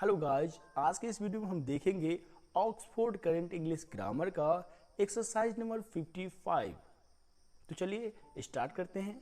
Hello guys, आज के इस वीडियो में हम देखेंगे ऑक्सफोर्ड करंट इंग्लिश ग्रामर का एक्सरसाइज नंबर 55। तो चलिए स्टार्ट करते हैं।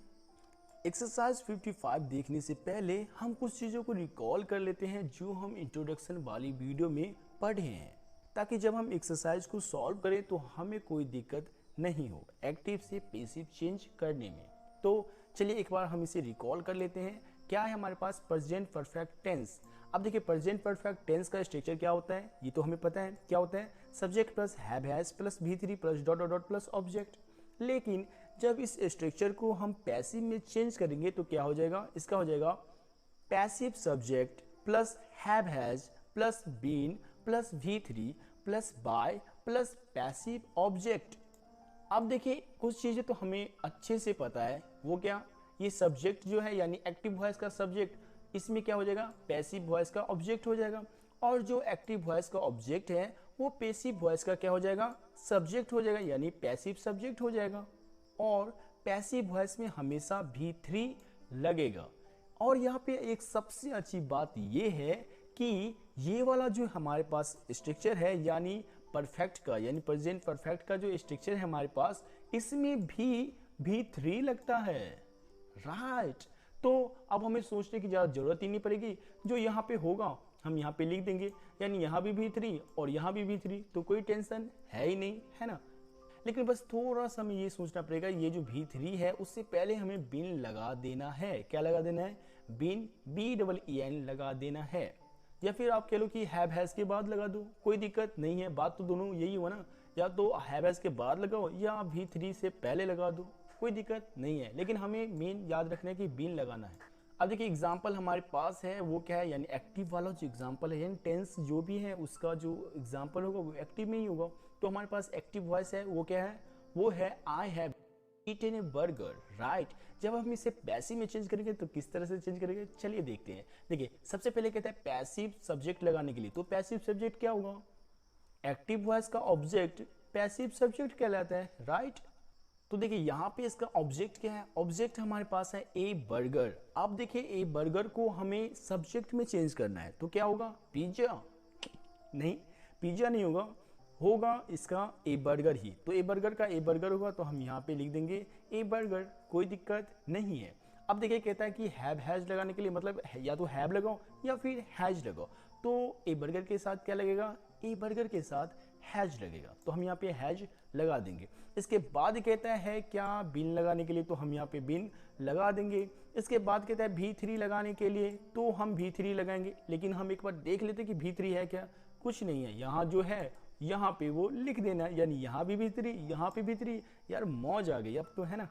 एक्सरसाइज 55 देखने से पहले हम कुछ चीज़ों को रिकॉल कर लेते हैं जो हम इंट्रोडक्शन वाली वीडियो में पढ़े हैं, ताकि जब हम एक्सरसाइज को सॉल्व करें तो हमें कोई दिक्कत नहीं हो एक्टिव से पैसिव चेंज करने में। तो चलिए एक बार हम इसे रिकॉल कर लेते हैं। क्या है हमारे पास? Present perfect tense. अब देखिए प्रेजेंट परफेक्ट टेंस का स्ट्रक्चर क्या होता है, ये तो हमें पता है क्या होता है। Subject plus have has plus V3 plus dot dot dot plus object. लेकिन जब इस स्ट्रक्चर को हम पैसिव में चेंज करेंगे तो क्या हो जाएगा? इसका हो जाएगा passive subject plus have has plus been plus V3 plus by plus passive object. अब देखिए कुछ चीज़ें तो हमें अच्छे से पता है, वो क्या? ये सब्जेक्ट जो है यानी एक्टिव वॉइस का सब्जेक्ट, इसमें क्या हो जाएगा? पैसिव वॉइस का ऑब्जेक्ट हो जाएगा। और जो एक्टिव वॉइस का ऑब्जेक्ट है वो पैसिव वॉइस का क्या हो जाएगा? सब्जेक्ट हो जाएगा, यानी पैसिव सब्जेक्ट हो जाएगा। और पैसिव वॉइस में हमेशा V3 लगेगा। और यहाँ पे एक सबसे अच्छी बात ये है कि ये वाला जो हमारे पास स्ट्रक्चर है यानी परफेक्ट का, यानी प्रेजेंट परफेक्ट का जो स्ट्रक्चर है हमारे पास, इसमें भी V3 लगता है। राइट। तो अब हमें सोचने की ज़्यादा जरूरत ही नहीं पड़ेगी, जो यहाँ पे होगा हम यहाँ पे लिख देंगे, यानी यहाँ भी V3 और यहाँ भी V3, तो कोई टेंशन है ही नहीं, है ना। लेकिन बस थोड़ा सा हमें ये सोचना पड़ेगा, ये जो V3 है उससे पहले हमें बिन लगा देना है। क्या लगा देना है? बिन, BEEN लगा देना है। या फिर आप कह लो कि हैव हैज के बाद लगा दो, कोई दिक्कत नहीं है। बात तो दोनों यही हुआ ना, या तो हैव हैज के बाद लगाओ या V3 से पहले लगा दो, कोई दिक्कत नहीं है। लेकिन हमें मेन याद रखना है कि बिन लगाना है। अब देखिए एग्जाम्पल हमारे पास है, वो क्या है? यानी एक्टिव वाला जो एग्जाम्पल है, यानी टेंस जो भी है उसका जो एग्जाम्पल होगा वो एक्टिव में ही होगा। तो हमारे पास एक्टिव वॉइस है, वो क्या है? वो है I have eaten a burger. Right. जब हम इसे पैसिव में चेंज करेंगे तो किस तरह से चेंज करेंगे, चलिए देखते हैं। देखिए सबसे पहले कहता है पैसिव सब्जेक्ट लगाने के लिए, तो पैसिव सब्जेक्ट क्या होगा? एक्टिव वॉइस का ऑब्जेक्ट पैसिव सब्जेक्ट कहलाता है। राइट। तो देखिए यहाँ पे इसका ऑब्जेक्ट क्या है? ऑब्जेक्ट हमारे पास है ए बर्गर। अब देखिए ए बर्गर को हमें सब्जेक्ट में चेंज करना है, तो क्या होगा? पिज्जा? नहीं, पिज्जा नहीं होगा, होगा इसका ए बर्गर ही। तो ए बर्गर का ए बर्गर होगा, तो हम यहाँ पे लिख देंगे ए बर्गर, कोई दिक्कत नहीं है। अब देखिए कहता है कि हैव हैज लगाने के लिए, मतलब या तो हैव लगाओ या फिर हैज लगाओ। तो ए बर्गर के साथ क्या लगेगा? ए बर्गर के साथ हैज लगेगा, तो हम यहाँ पे हैज लगा देंगे। इसके बाद कहता है क्या? बिन लगाने के लिए, तो हम यहाँ पे बिन लगा देंगे। इसके बाद कहता है V3 लगाने के लिए, तो हम V3 लगाएंगे। लेकिन हम एक बार देख लेते कि V3 है क्या? कुछ नहीं है। यहाँ जो है यहाँ पे वो लिख देना है, यानी यहाँ भी V3 यहाँ पे V3। यार मौज आ गई अब तो, है ना।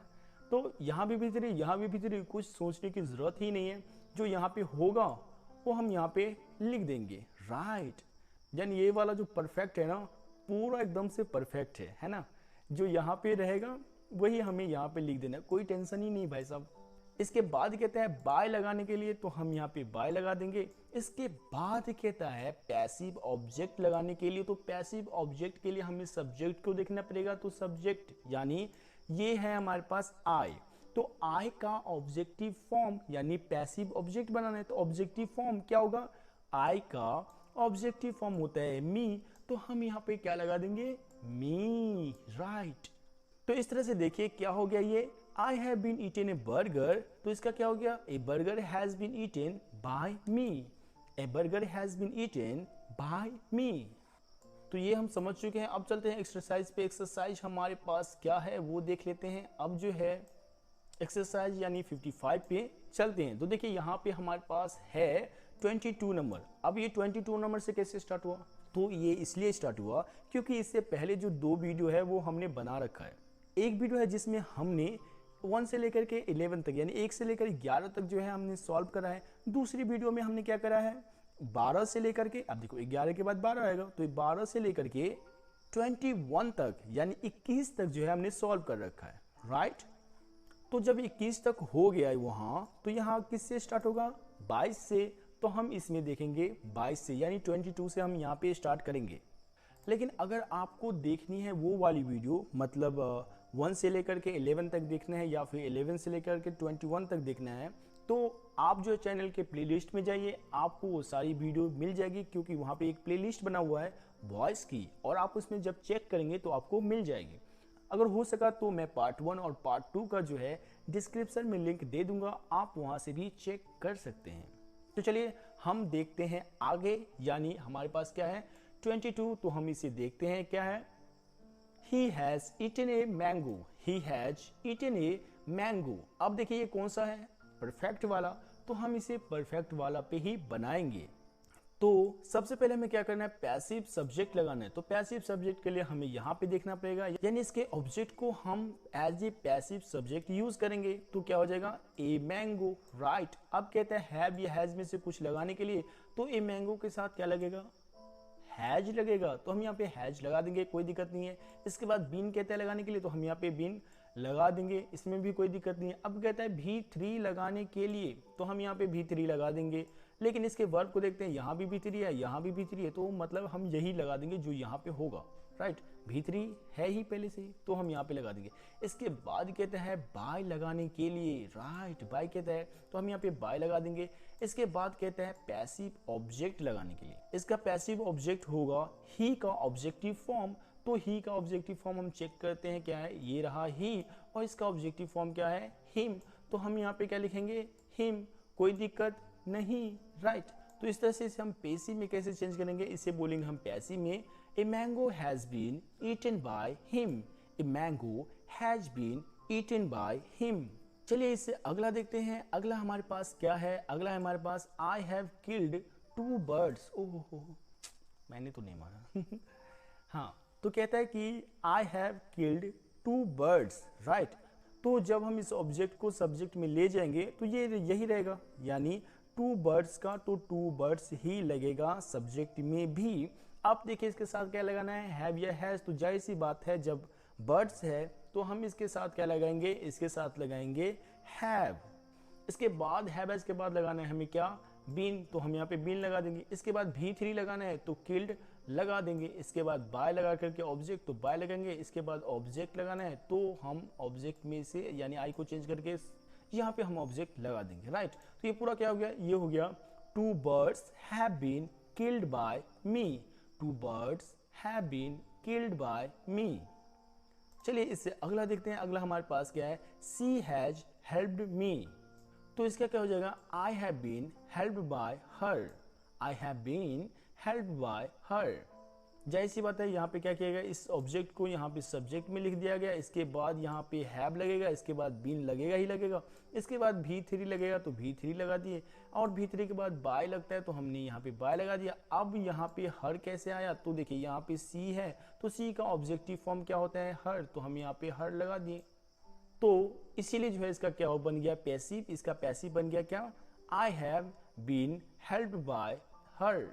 तो यहाँ भी V3 यहाँ भी V3, कुछ सोचने की जरूरत ही नहीं है। जो यहाँ पे होगा वो हम यहाँ पे लिख देंगे। राइट। यानी ये वाला जो परफेक्ट है ना, पूरा एकदम से परफेक्ट है ना। जो यहाँ पे रहेगा वही हमें यहाँ पे लिख देना, कोई टेंशन ही नहीं भाई साहब। इसके बाद कहता है बाय लगाने के लिए, तो हम यहाँ पे बाय लगा देंगे। इसके बाद कहता है पैसिव ऑब्जेक्ट लगाने के लिए, तो पैसिव ऑब्जेक्ट के लिए हमें सब्जेक्ट को देखना पड़ेगा। तो सब्जेक्ट यानी ये है हमारे पास आई, तो आई का ऑब्जेक्टिव फॉर्म यानी पैसिव ऑब्जेक्ट बनाना है, तो ऑब्जेक्टिव फॉर्म क्या होगा? आई का ऑब्जेक्टिव फॉर्म होता है मी, तो हम यहाँ पे क्या लगा देंगे? मी। राइट। तो इस तरह से देखिए क्या हो गया, ये I have been eaten a burger, तो इसका क्या हो गया? A burger has been eaten by me. A burger has been eaten by me. तो ये हम समझ चुके हैं। अब चलते हैं एक्सरसाइज पे। एक्सरसाइज हमारे पास क्या है वो देख लेते हैं। अब जो है एक्सरसाइज यानी 55 पे चलते हैं। तो देखिए यहाँ पे हमारे पास है 22 नंबर। अब ये 22 नंबर से कैसे स्टार्ट हुआ? तो ये इसलिए स्टार्ट हुआ क्योंकि इससे पहले जो दो वीडियो है वो हमने बना रखा है। एक वीडियो है जिसमें हमने 1 से लेकर के 11 तक, यानी 1 से लेकर 11 तक जो है हमने सॉल्व करा है। दूसरी वीडियो में हमने क्या करा है? 12 से लेकर के, अब देखो 11 के बाद 12 आएगा, तो 12 से लेकर के 21 तक यानी 21 तक जो है हमने सॉल्व कर रखा है। राइट। तो जब 21 तक हो गया है वहाँ, तो यहाँ किससे स्टार्ट होगा? 22 से। तो हम इसमें देखेंगे 22 से, यानी 22 से हम यहाँ पे स्टार्ट करेंगे। लेकिन अगर आपको देखनी है वो वाली वीडियो, मतलब 1 से लेकर के 11 तक देखना है या फिर 11 से लेकर के 21 तक देखना है, तो आप जो चैनल के प्लेलिस्ट में जाइए, आपको वो सारी वीडियो मिल जाएगी, क्योंकि वहाँ पे एक प्लेलिस्ट बना हुआ है वॉइस की, और आप उसमें जब चेक करेंगे तो आपको मिल जाएगी। अगर हो सका तो मैं पार्ट 1 और पार्ट 2 का जो है डिस्क्रिप्शन में लिंक दे दूंगा, आप वहाँ से भी चेक कर सकते हैं। तो चलिए हम देखते हैं आगे, यानी हमारे पास क्या है 22, तो हम इसे देखते हैं क्या है। He has eaten a mango. He has eaten a mango. अब देखिए ये कौन सा है, परफेक्ट वाला, तो हम इसे परफेक्ट वाला पे ही बनाएंगे। तो सबसे पहले हमें क्या करना है, पैसिव सब्जेक्ट लगाना है। तो पैसिव सब्जेक्ट के लिए हमें यहाँ पे देखना पड़ेगा, यानी इसके ऑब्जेक्ट को हम as a passive subject use करेंगे। तो क्या हो जाएगा, ए मैंगो, राइट। अब कहते हैं हैव या हैज में से कुछ लगाने के लिए, तो ए मैंगो के साथ क्या लगेगा, हैज लगेगा, तो हम यहाँ पे हैज लगा देंगे, कोई दिक्कत नहीं है। इसके बाद बीन कहते हैं लगाने के लिए, तो हम यहाँ पे बीन लगा देंगे, इसमें भी कोई दिक्कत नहीं है। अब कहता है भी3 लगाने के लिए, तो हम यहाँ पे भी3 लगा देंगे, लेकिन इसके वर्ब को देखते हैं, यहाँ भी भी3 है, यहाँ भी भी3 है, तो मतलब हम यही लगा देंगे जो यहाँ पे होगा, राइट। भी3 है ही पहले से ही, तो हम यहाँ पे लगा देंगे। इसके बाद कहते हैं बाय लगाने के लिए, राइट, बाय कहता है, तो हम यहाँ पे बाय लगा देंगे। इसके बाद कहते हैं पैसिव ऑब्जेक्ट लगाने के लिए, इसका पैसिव ऑब्जेक्ट होगा ही का ऑब्जेक्टिव फॉर्म। तो ही का ऑब्जेक्टिव फॉर्म हम चेक करते हैं क्या है, ये रहा ही, और इसका ऑब्जेक्टिव फॉर्म क्या है, हिम। तो हम यहाँ पे क्या लिखेंगे, हिम, कोई दिक्कत नहीं, राइट। तो इस तरह से इसे हम पैसिव में कैसे चेंज करेंगे, इसे बोलेंगे हम पैसिव में, a mango has been eaten by him, a mango has been eaten by him. चलिए इससे अगला देखते हैं। अगला हमारे पास क्या है, अगला हमारे पास आई हैव किल्ड 2 बर्ड्स। ओहो, मैंने तो नहीं मारा हाँ, तो कहता है कि I have killed 2 birds, right. तो जब हम इस ऑब्जेक्ट को सब्जेक्ट में ले जाएंगे तो ये यही रहेगा, यानी 2 बर्ड्स का तो 2 बर्ड्स ही लगेगा सब्जेक्ट में भी। अब देखिए इसके साथ क्या लगाना है, हैव या हैज, तो जाहिर सी बात है जब बर्ड्स है तो हम इसके साथ क्या लगाएंगे, इसके साथ लगाएंगे हैव। इसके बाद हैव के बाद लगाना है हमें क्या, बीन, तो हम यहाँ पे बीन लगा देंगे। इसके बाद भी3 लगाना है तो किल्ड लगा देंगे। इसके बाद बाय लगा करके ऑब्जेक्ट, तो बाय लगाएंगे। इसके बाद ऑब्जेक्ट लगाना है तो हम ऑब्जेक्ट में से यानी आई को चेंज करके यहाँ पे हम ऑब्जेक्ट लगा देंगे, राइट। तो ये पूरा क्या हो गया, ये हो गया 2 birds have been killed by me, 2 birds have been killed by me. चलिए इससे अगला देखते हैं। अगला हमारे पास क्या है, सी हैज हेल्प्ड मी। तो इसका क्या हो जाएगा, I have been helped by her, I have been helped by her. जाहिर सी बात है यहाँ पे क्या किया गया, इस ऑब्जेक्ट को यहाँ पे सब्जेक्ट में लिख दिया गया। इसके बाद यहाँ पे हैव लगेगा, इसके बाद बीन लगेगा ही लगेगा। इसके बाद भी3 लगेगा तो भी3 लगा दिए, और भी3 के बाद बाय लगता है तो हमने यहाँ पे बाय लगा दिया। अब यहाँ पे हर कैसे आया, तो देखिए यहाँ पे सी है तो सी का ऑब्जेक्टिव फॉर्म क्या होता है, हर, तो हम यहाँ पे हर लगा दिए। तो इसीलिए जो है इसका क्या बन गया, पैसिव। इसका पैसिव बन गया क्या, I have been helped by her,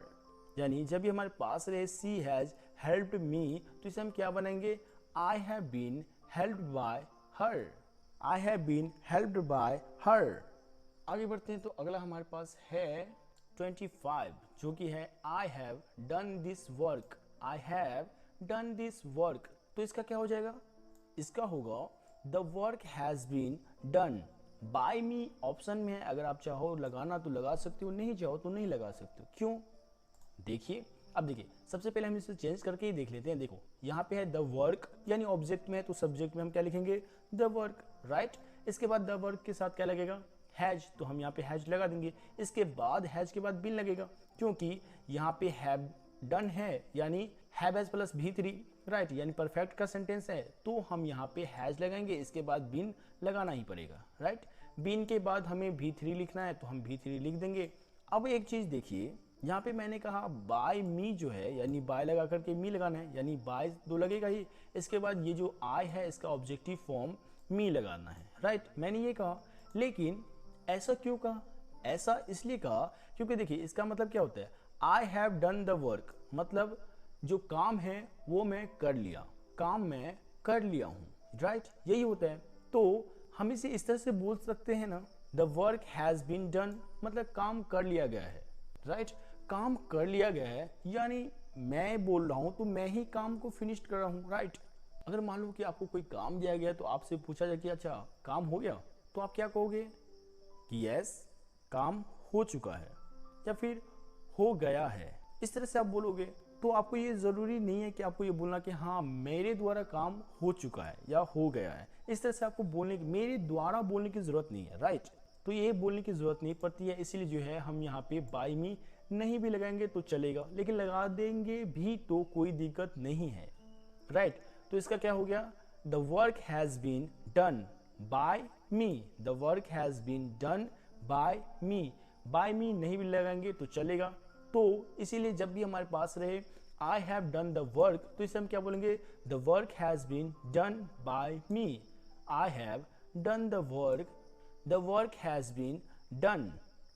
यानी जब भी हमारे पास रहे सी हैज हेल्प्ड मी, तो इसे हम क्या बनाएंगे, I have been helped by her, I have been helped by her. आगे बढ़ते हैं। तो अगला हमारे पास है 25, जो कि है I have done this work, I have done this work. तो इसका क्या हो जाएगा, इसका होगा the work has been done by me. Option में है, अगर आप चाहो लगाना तो लगा सकते हो, नहीं चाहो तो नहीं लगा सकते हो। क्यों, देखिए। अब देखिए सबसे पहले हम इसे चेंज करके ही देख लेते हैं। देखो यहाँ पे है द वर्क, यानी ऑब्जेक्ट में है तो सब्जेक्ट में हम क्या लिखेंगे, द वर्क, राइट। इसके बाद द वर्क के साथ क्या लगेगा, हैज, तो हम यहाँ पे हैज लगा देंगे। इसके बाद हैज के बाद बीन लगेगा, क्योंकि यहाँ पे हैव डन है, यानी हैव हैज प्लस भी3, राइट, यानी परफेक्ट का सेंटेंस है, तो हम यहाँ पे हैज लगाएंगे। इसके बाद बीन लगाना ही पड़ेगा, राइट। बीन के बाद हमें भी3 लिखना है तो हम भी3 लिख देंगे। अब एक चीज देखिए, यहाँ पे मैंने कहा बाय मी जो है, यानी बाय लगा करके मी लगाना है, यानी बाय 2 लगेगा ही। इसके बाद ये जो आई है इसका ऑब्जेक्टिव फॉर्म मी लगाना है, राइट, मैंने ये कहा। लेकिन ऐसा क्यों कहा, ऐसा इसलिए कहा क्योंकि देखिए इसका मतलब क्या होता है, I have done the work, मतलब जो काम है वो मैं कर लिया, काम मैं कर लिया हूँ, राइट, यही होता है। तो हम इसे इस तरह से बोल सकते हैं ना, the work has been done, मतलब काम कर लिया गया है, राइट, काम कर लिया गया है, यानी मैं बोल रहा हूं तो मैं ही काम को फिनिश कर रहा हूं, राइट। अगर मान लो कि आपको कोई काम दिया गया तो आपसे पूछा जाए कि अच्छा काम हो गया, तो आप क्या कहोगे, कि यस काम हो चुका है या फिर हो गया है। इस तरह से आप बोलोगे तो आपको ये ज़रूरी नहीं है कि आपको ये बोलना कि हाँ मेरे द्वारा काम हो चुका है या हो गया है। इस तरह से आपको बोलने की, मेरे द्वारा बोलने की ज़रूरत नहीं है, राइट। तो ये बोलने की ज़रूरत नहीं पड़ती है, इसीलिए जो है हम यहाँ पे बाय मी नहीं भी लगाएंगे तो चलेगा, लेकिन लगा देंगे भी तो कोई दिक्कत नहीं है, राइट। तो इसका क्या हो गया, the work has been done by me, the work has been done by me. By me नहीं भी लगाएंगे तो चलेगा। तो इसीलिए जब भी हमारे पास रहे I have done the work, तो इसे हम क्या बोलेंगे, the work has been done by me. I have done the work has been done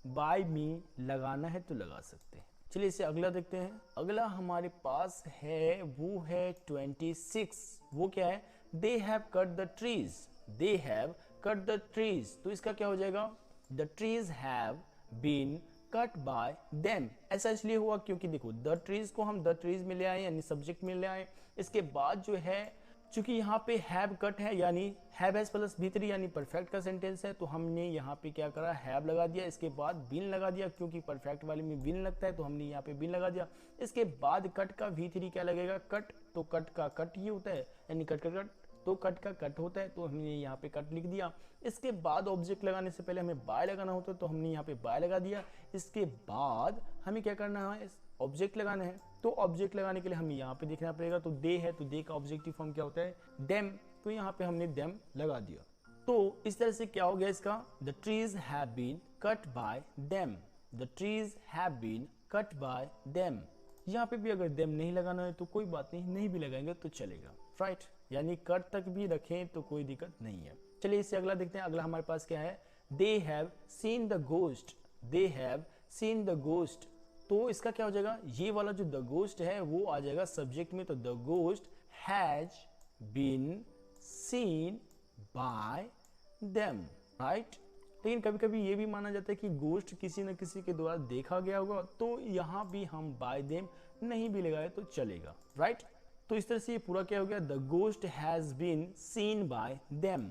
by me लगाना है तो लगा सकते हैं। चलिए इसे अगला देखते हैं। अगला हमारे पास है वो है 26। वो क्या है, they have cut the trees, they have cut the trees. तो इसका क्या हो जाएगा, the trees have been cut by them. ऐसा इसलिए हुआ क्योंकि देखो द ट्रीज को हम द ट्रीज में ले आए यानी सब्जेक्ट में ले आए। इसके बाद जो है चूंकि यहाँ पे हैव कट है यानी हैव हैज प्लस B3 यानी परफेक्ट का सेंटेंस है, तो हमने यहाँ पे क्या करा, हैव लगा दिया, इसके बाद बीन लगा दिया, क्योंकि परफेक्ट वाले में बीन लगता है तो हमने यहाँ पे बीन लगा दिया। इसके बाद कट का V3 क्या लगेगा, कट, तो कट का कट ही होता है यानी कट का कट, तो कट का कट होता है तो हमने यहाँ पे कट लिख दिया। इसके बाद ऑब्जेक्ट लगाने से पहले हमें बाय लगाना होता है तो हमने यहाँ पे बाय लगा दिया। इसके बाद हमें क्या करना है, ऑब्जेक्ट लगाना है, तो ऑब्जेक्ट लगाने के लिए हमें यहाँ पे देखना पड़ेगा। तो दे है तो दे का ऑब्जेक्टिव फॉर्म क्या होता है, देम, तो यहाँ पे हमने देम लगा दिया। तो इस तरह से क्या हो गया इसका, the trees have been cut by them, the trees have been cut by them. यहाँ पे भी अगर देम नहीं लगाना है तो कोई बात नहीं, नहीं भी लगाएंगे तो चलेगा, राइट। यानी कट तक भी रखें तो कोई दिक्कत नहीं है। चलिए इससे अगला देखते हैं। अगला हमारे पास क्या है, they have seen the ghost, they have seen the ghost. तो इसका क्या हो जाएगा, ये वाला जो द गोस्ट है वो आ जाएगा सब्जेक्ट में, तो the ghost has been seen by them, right. लेकिन कभी कभी ये भी माना जाता है कि गोस्ट किसी न किसी के द्वारा देखा गया होगा, तो यहाँ भी हम बाय देम नहीं भी लगाए तो चलेगा, राइट। तो इस तरह से ये पूरा क्या हो गया, the ghost has been seen by them.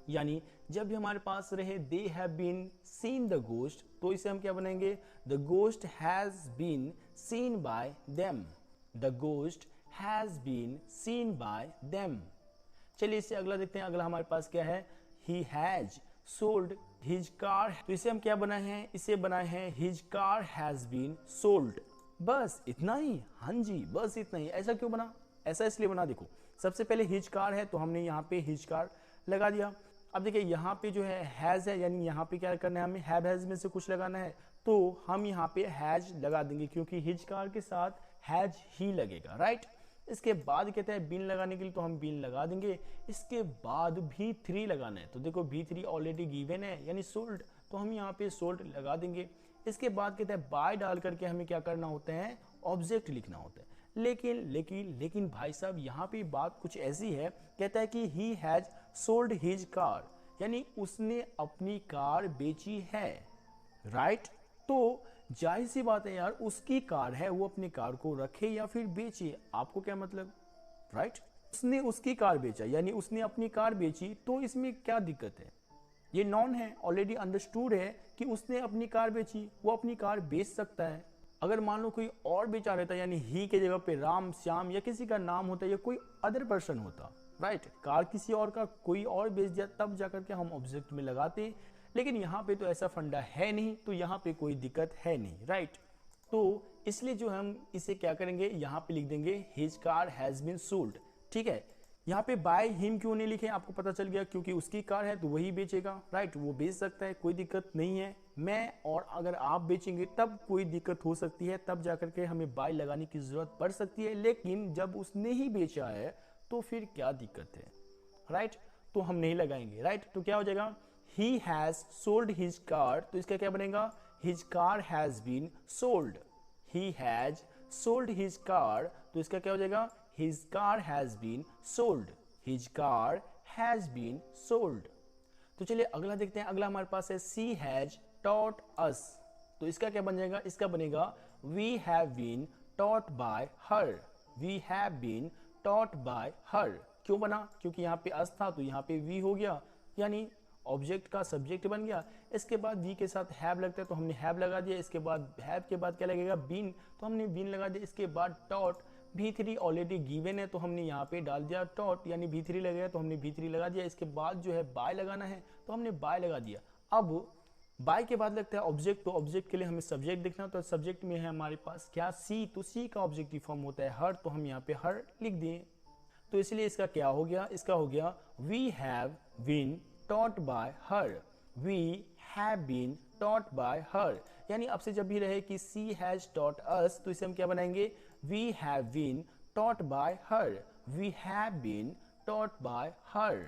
यानी जब भी हमारे पास रहे they have been seen the ghost, तो इसे हम क्या बनाएंगे, the ghost has been seen by them, the ghost has been seen by them. चलिए इससे अगला देखते हैं। अगला हमारे पास क्या है, he has sold his car, तो इसे हम क्या बनाए हैं, इसे बनाए हैं his car has been sold. बस इतना ही, हाँ जी बस इतना ही। ऐसा क्यों बना, ऐसा इसलिए बना, देखो सबसे पहले हिज कार है तो हमने यहाँ पे हिज कार लगा दिया। अब देखिए यहाँ पे जो है हैज है, यानी यहाँ पे क्या करना है, हमें हैव हैज में से कुछ लगाना है, तो हम यहाँ पे हैज लगा देंगे क्योंकि हिज कार के साथ हैज ही लगेगा, राइट। इसके बाद कहते हैं बीन लगाने के लिए, तो हम बीन लगा देंगे। इसके बाद V3 लगाना है, तो देखो V3 ऑलरेडी गिवन है यानी सोल्ड, तो हम यहाँ पे सोल्ड लगा देंगे। इसके बाद कहते हैं बाय डाल करके हमें क्या करना होता है, ऑब्जेक्ट लिखना होता है। लेकिन भाई साहब यहाँ पे बात कुछ ऐसी है, कहता है कि ही हैज सोल्ड हिज कार, यानी उसने अपनी कार बेची है, राइट। तो जाहिर सी बात है यार, उसकी कार है, वो अपनी कार को रखे या फिर बेचे, आपको क्या मतलब, राइट। उसने उसकी कार बेचा यानी उसने अपनी कार बेची, तो इसमें क्या दिक्कत है, ये नॉन है, ऑलरेडी अंडरस्टूड है कि उसने अपनी कार बेची, वो अपनी कार बेच सकता है। अगर मान लो कोई और बेचा रहता, यानी ही के जगह पे राम, श्याम या किसी का नाम होता या कोई अदर पर्सन होता, राइट, कार किसी और का कोई और बेच दिया, तब जाकर के हम ऑब्जेक्ट में लगाते। लेकिन यहाँ पे तो ऐसा फंडा है नहीं, तो यहाँ पे कोई दिक्कत है नहीं, राइट। तो इसलिए जो हम इसे क्या करेंगे, यहाँ पे लिख देंगे his car has been sold, ठीक है। यहाँ पे बाय हिम क्यों नहीं लिखे, आपको पता चल गया, क्योंकि उसकी कार है तो वही बेचेगा, राइट, वो बेच सकता है, कोई दिक्कत नहीं है। मैं और अगर आप बेचेंगे तब कोई दिक्कत हो सकती है, तब जाकर के हमें बाय लगाने की जरूरत पड़ सकती है। लेकिन जब उसने ही बेचा है तो फिर क्या दिक्कत है, राइट, तो हम नहीं लगाएंगे, राइट। तो क्या हो जाएगा, he has sold his car, तो इसका क्या बनेगा, his car has been sold, he has sold his car, तो इसका क्या हो जाएगा, his car has been sold, his car has been sold। तो चलिए अगला देखते हैं। अगला हमारे पास है she has taught us, तो इसका क्या बन जाएगा, इसका बनेगा we have been taught by her, we have been taught by her। क्यों बना, क्योंकि यहाँ पे us था तो यहाँ पे we हो गया, यानी ऑब्जेक्ट का सब्जेक्ट बन गया। इसके बाद वी के साथ हैव लगता है तो हमने हैव लगा दिया। इसके बाद हैव के बाद क्या लगेगा, बीन, तो हमने बीन लगा दिया। इसके बाद टॉट, V3 ऑलरेडी गिवन है तो हमने यहाँ पे डाल दिया टॉट, यानी V3 लगेगा तो हमने V3 लगा दिया। इसके बाद जो है बाय लगाना है तो हमने बाय लगा दिया। अब बाय के बाद लगता है ऑब्जेक्ट, तो ऑब्जेक्ट के लिए हमें सब्जेक्ट देखना, तो सब्जेक्ट में है हमारे पास क्या, सी, तो सी का ऑब्जेक्टिव फॉर्म होता है हर, तो हम यहाँ पे हर लिख दिए। तो इसलिए इसका क्या हो गया, इसका हो गया we have been taught by her, we have been taught by her. यानी अब से जब भी रहे कि सी हैज टॉट अस, तो इसे हम क्या बनाएंगे, we have been taught by her, we have been taught by her.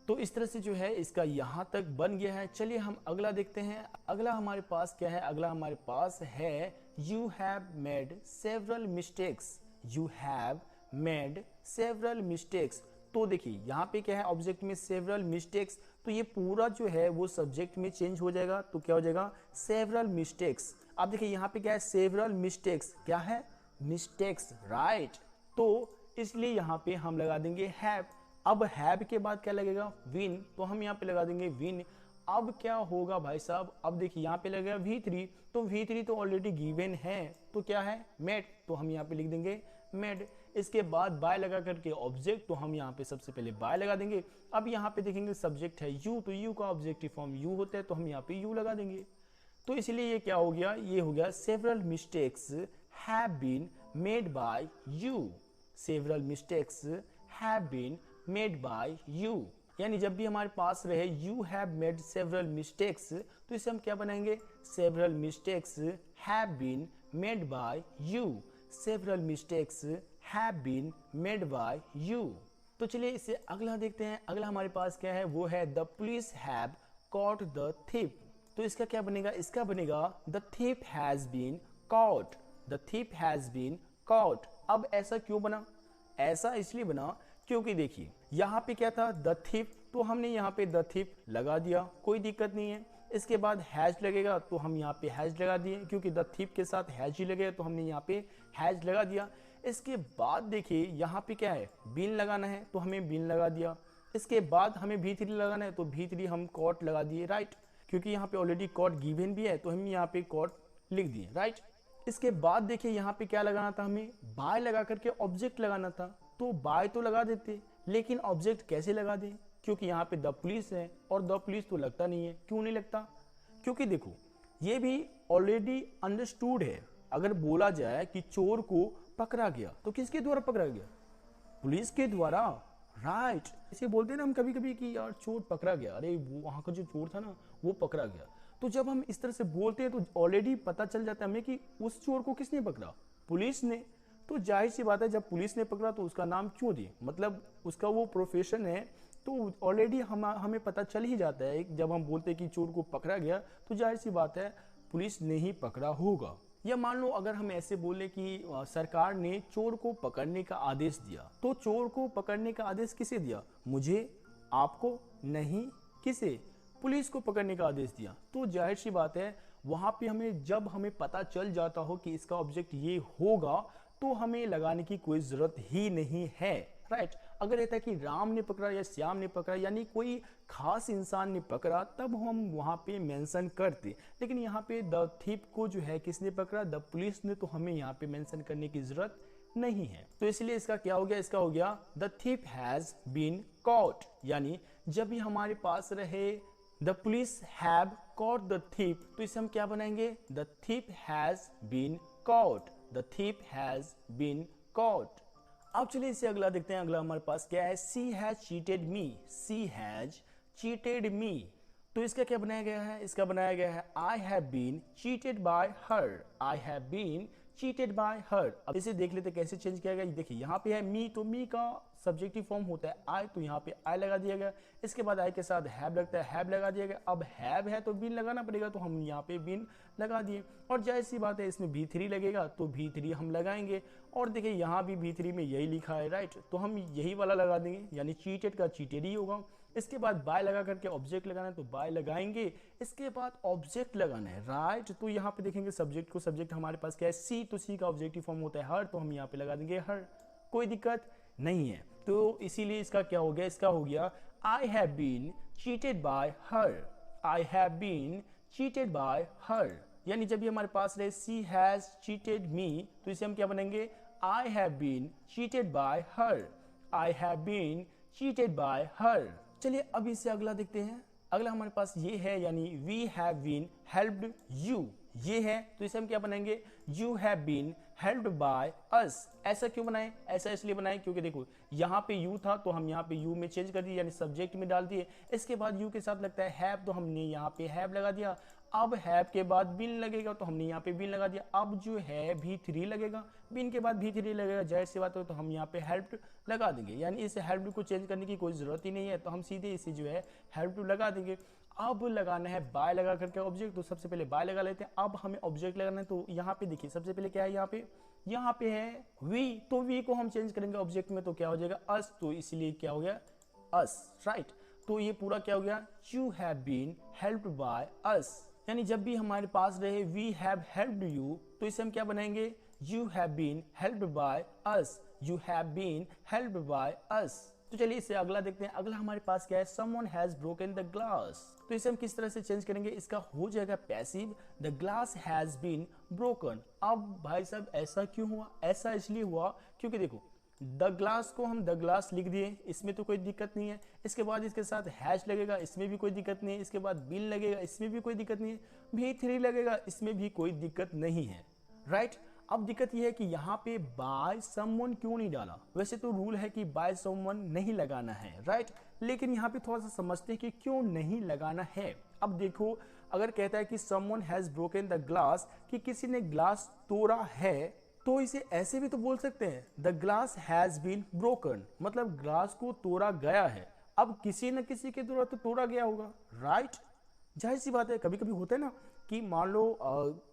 तो इस तरह से जो है इसका यहाँ तक बन गया है। चलिए हम अगला देखते हैं। अगला हमारे पास क्या है, अगला हमारे पास है you have made several mistakes, you have made several mistakes. तो देखिए यहाँ पे क्या है, ऑब्जेक्ट में सेवरल मिस्टेक्स, तो ये पूरा जो है वो सब्जेक्ट में चेंज हो जाएगा, तो क्या हो जाएगा, सेवरल मिस्टेक्स। अब देखिए यहाँ पे क्या है, सेवरल मिस्टेक्स, क्या है, मिस्टेक्स, राइट। तो इसलिए यहाँ पे हम लगा देंगे हैव। अब हैव के बाद क्या लगेगा, विन, तो हम यहाँ पे लगा देंगे विन। अब क्या होगा भाई साहब, अब देखिए यहाँ पे लगेगा V3, तो V3 तो ऑलरेडी गिवन है, तो क्या है, मेड, तो हम यहाँ पे लिख देंगे मेड। इसके बाद बाय लगा करके ऑब्जेक्ट, तो हम यहाँ पे सबसे पहले बाय लगा देंगे। अब यहाँ पे देखेंगे सब्जेक्ट है यू, तो यू का ऑब्जेक्टिव फॉर्म यू होता है, तो हम यहाँ पे यू लगा देंगे। तो इसलिए ये क्या हो गया, ये हो गया several mistakes have been made by you, several mistakes have been made by you. यानी जब भी हमारे पास रहे you have made several mistakes, तो इसे हम क्या बनाएंगे, several mistakes have been made by you, several mistakes have been made by you. तो चलिए इसे अगला देखते हैं। अगला हमारे पास क्या है, वो है the police have caught the thief. तो इसका क्या बनेगा, इसका बनेगा the thief has been caught, the thief has been caught. अब ऐसा क्यों बना, ऐसा इसलिए बना क्योंकि देखिए यहाँ पे क्या था, द थीफ, तो हमने यहाँ पे द थीफ लगा दिया, कोई दिक्कत नहीं है। इसके बाद हैज लगेगा तो हम यहाँ पे हैज लगा दिए, क्योंकि द थीफ के साथ हैज ही लगेगा तो हमने यहाँ पे हैज लगा दिया। इसके बाद देखिए यहाँ पे क्या है, बीन लगाना है तो हमें बीन लगा दिया। इसके बाद हमें V3 लगाना है तो V3 हम कॉट लगा दिए, राइट, क्योंकि यहाँ पे ऑलरेडी कॉट गिवन भी है तो हम यहाँ पे कॉट लिख दिए, राइट। इसके बाद देखिए यहाँ पे क्या लगाना था, हमें बाय लगा करके ऑब्जेक्ट लगाना था, तो बाय तो लगा देते, लेकिन ऑब्जेक्ट कैसे लगा दें, क्योंकि यहाँ पे द पुलिस है और द पुलिस तो लगता नहीं है। क्यों नहीं लगता, क्योंकि देखो ये भी ऑलरेडी अंडरस्टूड है। अगर बोला जाए कि चोर को पकड़ा गया तो किसके द्वारा पकड़ा गया, पुलिस के द्वारा, राइट। इसे बोलते हैं ना हम कभी कभी कि यार चोर पकड़ा गया, अरे वो वहाँ का जो चोर था ना वो पकड़ा गया। तो जब हम इस तरह से बोलते हैं तो ऑलरेडी पता चल जाता है हमें कि उस चोर को किसने पकड़ा, पुलिस ने। तो जाहिर सी बात है जब पुलिस ने पकड़ा तो उसका नाम क्यों दिए, मतलब उसका वो प्रोफेशन है, तो ऑलरेडी हमें पता चल ही जाता है। जब हम बोलते हैं कि चोर को पकड़ा गया तो जाहिर सी बात है पुलिस ने ही पकड़ा होगा। या मान लो अगर हम ऐसे बोले कि सरकार ने चोर को पकड़ने का आदेश दिया, तो चोर को पकड़ने का आदेश किसे दिया, मुझे, आपको, नहीं, किसे, पुलिस को पकड़ने का आदेश दिया। तो जाहिर सी बात है वहां पे जब हमें पता चल जाता हो कि इसका ऑब्जेक्ट ये होगा तो हमें लगाने की कोई जरूरत ही नहीं है, राइट। अगर रहता है कि राम ने पकड़ा या श्याम ने पकड़ा, यानी कोई खास इंसान ने पकड़ा, तब हम वहां पे मेंशन करते, लेकिन यहाँ पे द थीफ को जो है किसने पकड़ा, द पुलिस ने, तो हमें यहाँ पे मेंशन करने की जरूरत नहीं है। तो इसलिए इसका क्या हो गया, इसका हो गया the thief has been caught. यानी जब भी हमारे पास रहे the police have caught the thief, तो इसे हम क्या बनाएंगे, the thief has been caught, the thief has been caught. अब चलिए इसे अगला देखते हैं। अगला हमारे पास क्या है, she has cheated me, she has cheated me. तो इसका क्या बनाया गया है, इसका बनाया गया है I have been cheated by her, I have been cheated by her. अब इसे देख लेते कैसे चेंज किया गया। देखिए यहाँ पे है मी, तो मी का सब्जेक्टिव फॉर्म होता है आई, तो यहाँ पे आई लगा दिया गया। इसके बाद आई के साथ हैव लगता है, हैव लगा दिया गया। अब हैव है तो बीन लगाना पड़ेगा, तो हम यहाँ पे बीन लगा दिए। और जाहिर सी बात है इसमें V3 लगेगा तो V3 हम लगाएंगे। और देखिए यहाँ भी V3 में यही लिखा है, राइट, तो हम यही वाला लगा देंगे, यानी चीटेड का चीटेड ही होगा। इसके बाद बाय लगा करके ऑब्जेक्ट लगाना है तो बाय लगाएंगे। इसके बाद ऑब्जेक्ट लगाना है, राइट, तो यहाँ पे देखेंगे सब्जेक्ट को, सब्जेक्ट हमारे पास क्या है, सी, तो सी का ऑब्जेक्टिव फॉर्म होता है हर, तो हम यहाँ पे लगा देंगे हर, कोई दिक्कत नहीं है। तो इसीलिए इसका क्या हो गया, इसका हो गया I have been cheated by her, I have been cheated by her. यानी जब भी हमारे पास रहे शी हैज चीटेड मी, तो इसे हम क्या बनेंगे, I have been cheated by her, I have been cheated by her. चलिए अब इससे अगला देखते हैं। अगला हमारे पास ये है, यानी we have been helped you, ये है, तो इसे हम क्या बनाएंगे, you have been helped by us. ऐसा क्यों बनाए, ऐसा इसलिए बनाए क्योंकि देखो यहाँ पे यू था तो हम यहाँ पे यू में चेंज कर दिए, यानी सब्जेक्ट में डाल दिए। इसके बाद यू के साथ लगता है हैव, तो हमने यहाँ पे हैव लगा दिया। अब हैव के बाद बिन लगेगा तो हमने यहाँ पे बिन लगा दिया। अब जो है भी3 लगेगा, बिन के बाद भी3 लगेगा, जाहिर सी बात हो, तो हम यहाँ पे हेल्प्ड लगा देंगे। यानी इस हेल्प्ड को चेंज करने की कोई जरूरत ही नहीं है, तो हम सीधे इसे जो है हेल्प्ड लगा देंगे। अब लगाना है बाय लगा करके ऑब्जेक्ट, तो सबसे पहले बाय लगा लेते हैं। अब हमें ऑब्जेक्ट लगाना है, तो यहाँ पे देखिए सबसे पहले क्या है, यहाँ पे है वी, तो वी को हम चेंज करेंगे ऑब्जेक्ट में, तो क्या हो जाएगा अस, तो इसलिए क्या हो गया अस, राइट। तो ये पूरा क्या हो गया, you have been helped by us. यानी जब भी हमारे पास रहे वी हैव हेल्प्ड यू, तो इसे हम क्या बनाएंगे, you have been helped by us, you have been helped by us. तो चलिए इससे अगला देखते हैं। अगला हमारे पास क्या है, someone has broken the glass, तो इसे हम किस तरह से चेंज करेंगे, इसका हो जाएगा passive, the glass has been broken। अब भाई साहब ऐसा क्यों हुआ, ऐसा इसलिए हुआ क्योंकि देखो द ग्लास को हम द ग्लास लिख दिए, इसमें तो कोई दिक्कत नहीं है। इसके बाद इसके साथ हैश लगेगा, इसमें भी कोई दिक्कत नहीं है। इसके बाद बिन लगेगा, इसमें भी कोई दिक्कत नहीं है। भी3 लगेगा, इसमें भी कोई दिक्कत नहीं है, राइट। अब दिक्कत यह है कि यहाँ पे बाय समवन क्यों नहीं डाला। वैसे तो रूल है कि बाय समवन नहीं लगाना है, राइट, लेकिन यहाँ पे थोड़ा सा समझते हैं कि क्यों नहीं लगाना है। अब देखो अगर कहता है कि someone has broken the glass, कि किसी ने ग्लास तोड़ा है, तो इसे ऐसे भी तो बोल सकते हैं, the glass has been broken, मतलब ग्लास को तोड़ा गया है। अब किसी न किसी के द्वारा तो तोड़ा गया होगा, राइट। जाहिर सी बात है, कभी कभी होता है ना कि मान लो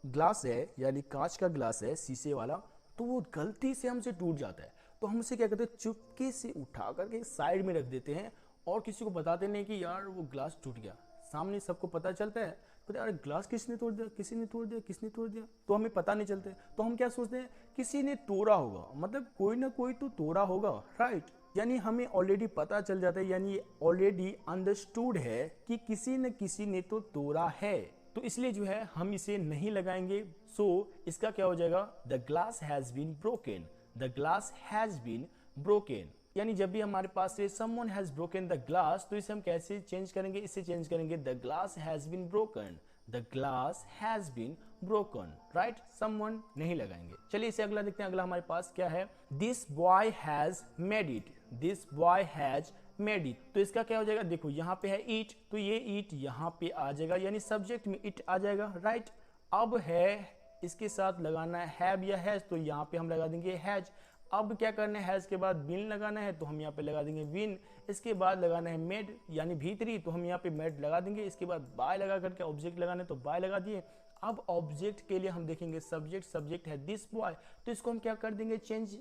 ग्लास है, यानी कांच का ग्लास है शीशे वाला, तो वो गलती से हमसे टूट जाता है, तो हम उसे क्या करते हैं, चुपके से उठा करके साइड में रख देते हैं और किसी को बताते नहीं कि यार वो ग्लास टूट गया। सामने सबको पता चलता है, तो यार ग्लास किसने तोड़ दिया, किसी ने तोड़ दिया, किसने तोड़ दिया, तो हमें पता नहीं चलता। तो हम क्या सोचते हैं, किसी ने तोड़ा होगा, मतलब कोई ना कोई तो तोड़ा होगा, राइट। यानी हमें ऑलरेडी पता चल जाता है, यानी ऑलरेडी अंडरस्टूड है कि किसी न किसी ने तो तोड़ा है, तो इसलिए जो है हम इसे नहीं लगाएंगे। सो इसका क्या हो जाएगा, the glass has been broken, the glass has been broken. यानी जब भी हमारे पास से someone has broken the glass, तो इसे हम कैसे चेंज करेंगे, इससे चेंज करेंगे the glass has been broken, the glass has been broken, right। someone नहीं लगाएंगे। चलिए इसे अगला देखते हैं। अगला हमारे पास क्या है, this boy has made it, this boy has made it, तो इसका क्या हो जाएगा, देखो यहाँ पे है eat, तो ये eat यहाँ पे आ जाएगा, यानी सब्जेक्ट में it आ जाएगा, राइट। अब है इसके साथ लगाना है हैव या हैज, तो यहाँ पे हम लगा देंगे हैज। अब क्या करना है, हैज के बाद बिन लगाना है, तो हम यहाँ पे लगा देंगे विन। इसके बाद लगाना है मेड, यानी भी3, तो हम यहाँ पे मेड लगा देंगे। इसके बाद बाय लगा करके ऑब्जेक्ट लगाना है, तो बाय लगा दिए। अब ऑब्जेक्ट के लिए हम देखेंगे सब्जेक्ट, सब्जेक्ट है दिस बॉय, तो इसको हम क्या कर देंगे चेंज,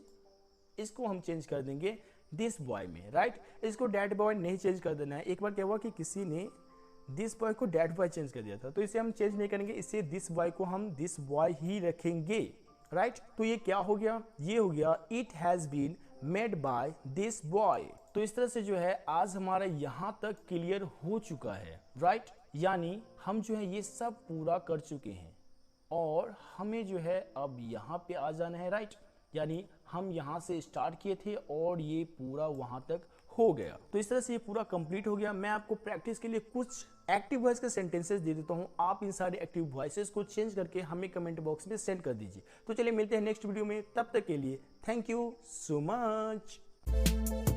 इसको हम चेंज कर देंगे दिस बॉय में, राइट। इसको डैट बॉय नहीं चेंज कर देना है। एक बार क्या हुआ कि किसी ने दिस बॉय को डैट बॉय चेंज कर दिया था, तो इसे हम चेंज नहीं करेंगे, इससे दिस बॉय को हम दिस बॉय ही रखेंगे, राइट। तो ये क्या हो गया, ये हो गया it has been made by this boy. तो इस तरह से जो है आज हमारा यहाँ तक क्लियर हो चुका है, राइट। यानी हम जो है ये सब पूरा कर चुके हैं और हमें जो है अब यहाँ पे आ जाना है, राइट। यानी हम यहाँ से स्टार्ट किए थे और ये पूरा वहाँ तक हो गया। तो इस तरह से ये पूरा कंप्लीट हो गया। मैं आपको प्रैक्टिस के लिए कुछ एक्टिव वॉइस के सेंटेंसेस दे देता हूँ, आप इन सारे एक्टिव वॉइसेस को चेंज करके हमें कमेंट बॉक्स में सेंड कर दीजिए। तो चलिए मिलते हैं नेक्स्ट वीडियो में, तब तक के लिए थैंक यू सो मच।